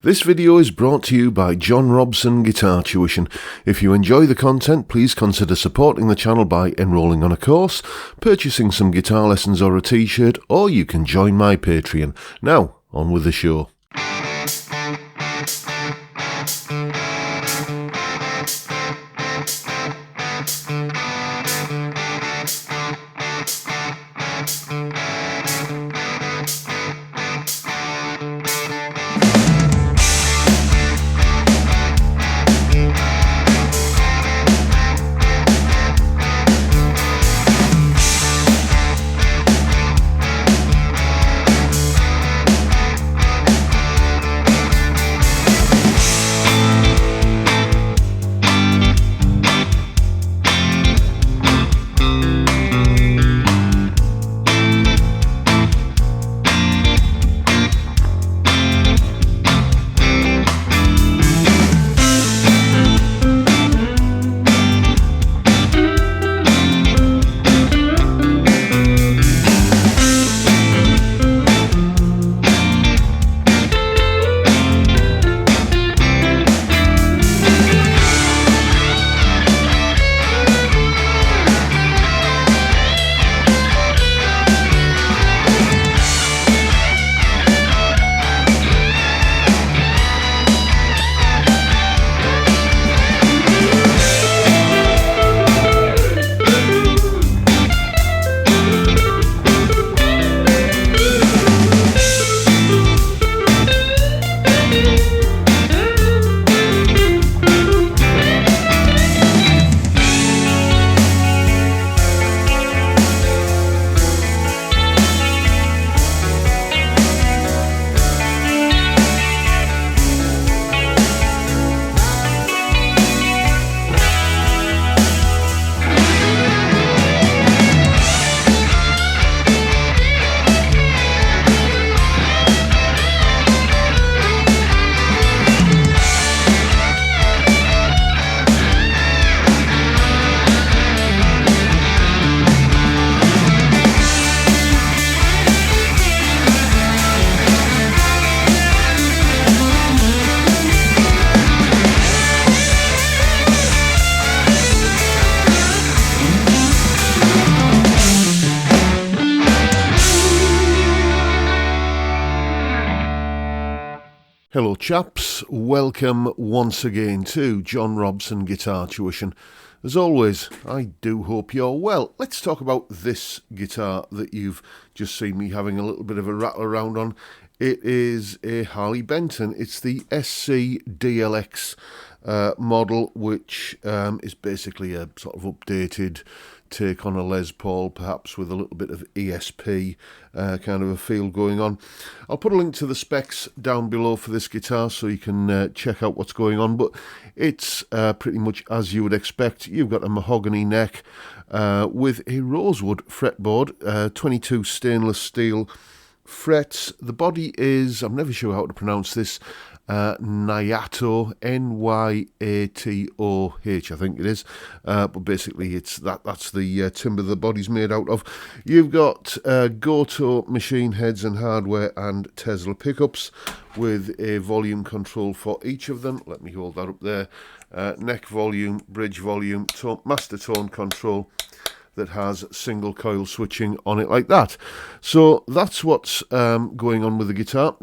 This video is brought to you by John Robson Guitar Tuition. If you enjoy the content, please consider supporting the channel by enrolling on a course, purchasing some guitar lessons or a t-shirt, or you can join my Patreon. Now, on with the show. Hello chaps, welcome once again to John Robson Guitar Tuition. As always, I do hope you're well. Let's talk about this guitar that you've just seen me having a little bit of a rattle around on. It is a Harley Benton. It's the SC DLX model, which is basically a sort of updated take on a Les Paul, perhaps with a little bit of ESP kind of a feel going on. I'll put a link to the specs down below for this guitar so you can check out what's going on, but it's pretty much as you would expect. You've got a mahogany neck with a rosewood fretboard, 22 stainless steel frets. The body is, I'm never sure how to pronounce this, Nyato, N-Y-A-T-O-H, I think it is, but basically it's that's the timber the body's made out of. You've got Goto machine heads and hardware and Tesla pickups with a volume control for each of them. Let me hold that up there. Neck volume, bridge volume, master tone control that has single coil switching on it like that. So that's what's going on with the guitar.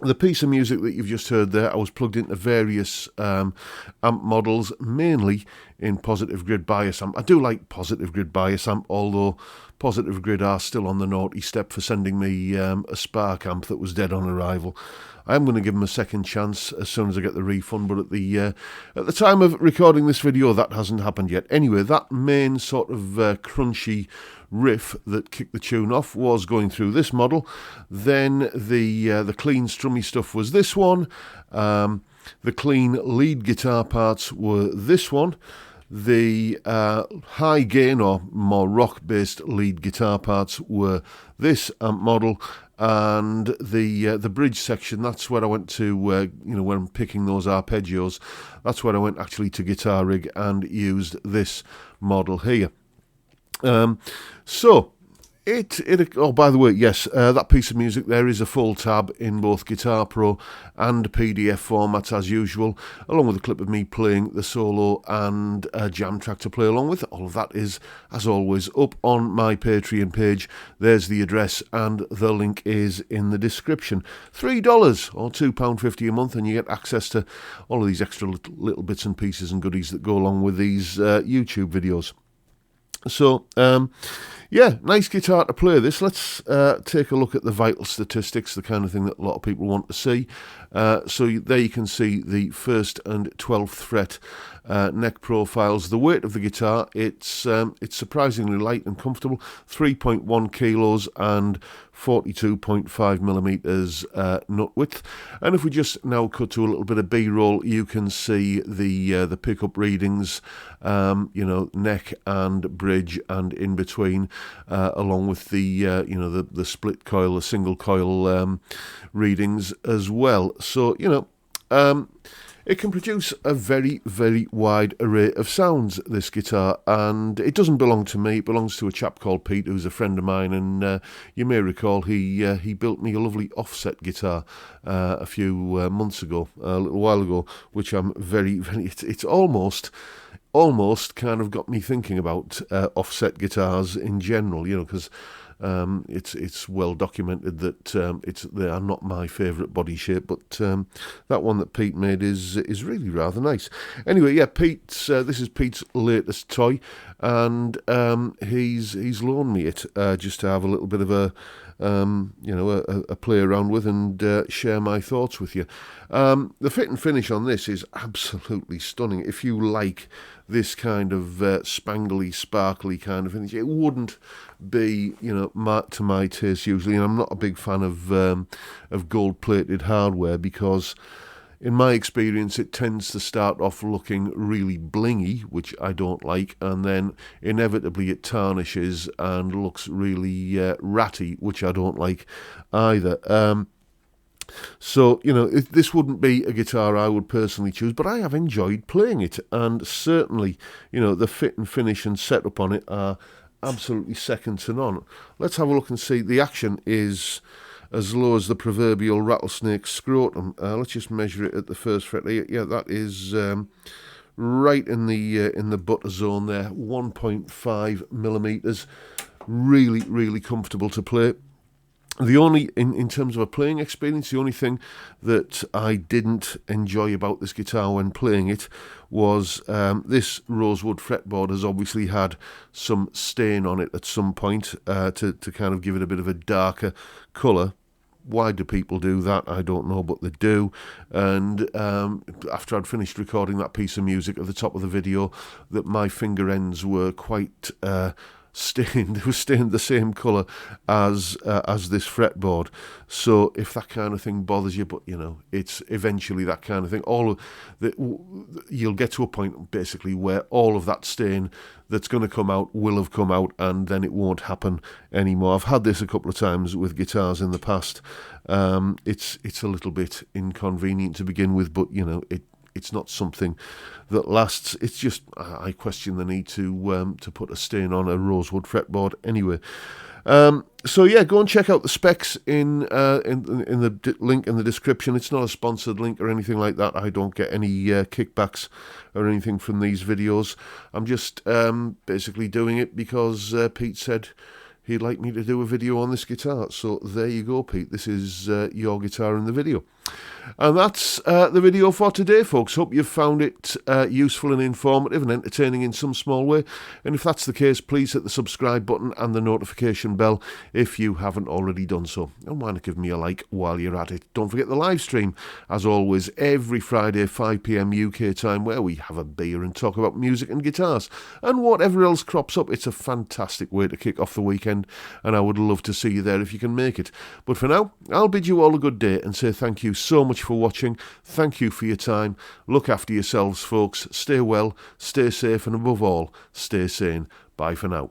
The piece of music that you've just heard there, I was plugged into various amp models, mainly in positive grid bias amp. I do like positive grid bias amp, although positive grid are still on the naughty step for sending me a Spark amp that was dead on arrival. I am going to give them a second chance as soon as I get the refund, but at the time of recording this video, that hasn't happened yet. Anyway, that main sort of crunchy riff that kicked the tune off was going through this model. Then the clean strummy stuff was this one. The clean lead guitar parts were this one. The high gain or more rock-based lead guitar parts were this amp model, and the bridge section, that's where I went to, when I'm picking those arpeggios, that's where I went actually to Guitar Rig and used this model here. So Oh, by the way, yes, that piece of music there is a full tab in both Guitar Pro and PDF formats as usual, along with a clip of me playing the solo and a jam track to play along with. All of that is, as always, up on my Patreon page. There's the address and the link is in the description. $3 or £2.50 a month, and you get access to all of these extra little bits and pieces and goodies that go along with these YouTube videos. So, yeah, nice guitar to play this. Let's take a look at the vital statistics, the kind of thing that a lot of people want to see. There you can see the 1st and 12th fret neck profiles. The weight of the guitar, it's surprisingly light and comfortable, 3.1 kilos and 42.5 millimeters nut width. And if we just now cut to a little bit of B-roll, you can see the pickup readings, neck and bridge and in between, along with the split coil, the single coil readings as well. So, it can produce a very, very wide array of sounds, this guitar, and it doesn't belong to me. It belongs to a chap called Pete, who's a friend of mine, and you may recall he built me a lovely offset guitar a few months ago, a little while ago, which I'm very, very... It's almost kind of got me thinking about offset guitars in general, because... it's well documented that they are not my favourite body shape, but that one that Pete made is really rather nice. Anyway, yeah, this is Pete's latest toy, and he's loaned me it just to have a little bit of a play around with and share my thoughts with you. The fit and finish on this is absolutely stunning. If you like this kind of spangly, sparkly kind of finish, it wouldn't be, to my taste usually, and I'm not a big fan of gold-plated hardware because, in my experience, it tends to start off looking really blingy, which I don't like, and then inevitably it tarnishes and looks really ratty, which I don't like either. So, this wouldn't be a guitar I would personally choose, but I have enjoyed playing it, and certainly, the fit and finish and setup on it are absolutely second to none. Let's have a look and see. The action is as low as the proverbial rattlesnake scrotum. Let's just measure it at the first fret. Yeah, that is right in the butter zone there, 1.5 millimeters. Really, really comfortable to play. The only, in terms of a playing experience, the only thing that I didn't enjoy about this guitar when playing it was this rosewood fretboard has obviously had some stain on it at some point to kind of give it a bit of a darker colour. Why do people do that? I don't know, but they do. And after I'd finished recording that piece of music at the top of the video, that my finger ends were quite... stained. It was stained the same colour as this fretboard. So if that kind of thing bothers you, but it's eventually that kind of thing. You'll get to a point basically where all of that stain that's going to come out will have come out, and then it won't happen anymore. I've had this a couple of times with guitars in the past. It's a little bit inconvenient to begin with, but it's not something that lasts. It's just I question the need to put a stain on a rosewood fretboard anyway. So yeah, go and check out the specs in the link in the description. It's not a sponsored link or anything like that. I don't get any kickbacks or anything from these videos. I'm just basically doing it because Pete said he'd like me to do a video on this guitar. So there you go, Pete. This is your guitar in the video. And that's the video for today, folks. Hope you've found it useful and informative and entertaining in some small way. And if that's the case, please hit the subscribe button and the notification bell if you haven't already done so. And why not give me a like while you're at it? Don't forget the live stream, as always, every Friday, 5 p.m. UK time, where we have a beer and talk about music and guitars and whatever else crops up. It's a fantastic way to kick off the weekend, and I would love to see you there if you can make it. But for now, I'll bid you all a good day and say thank you so much for watching. Thank you for your time. Look after yourselves, folks. Stay well, stay safe, and above all, stay sane. Bye for now.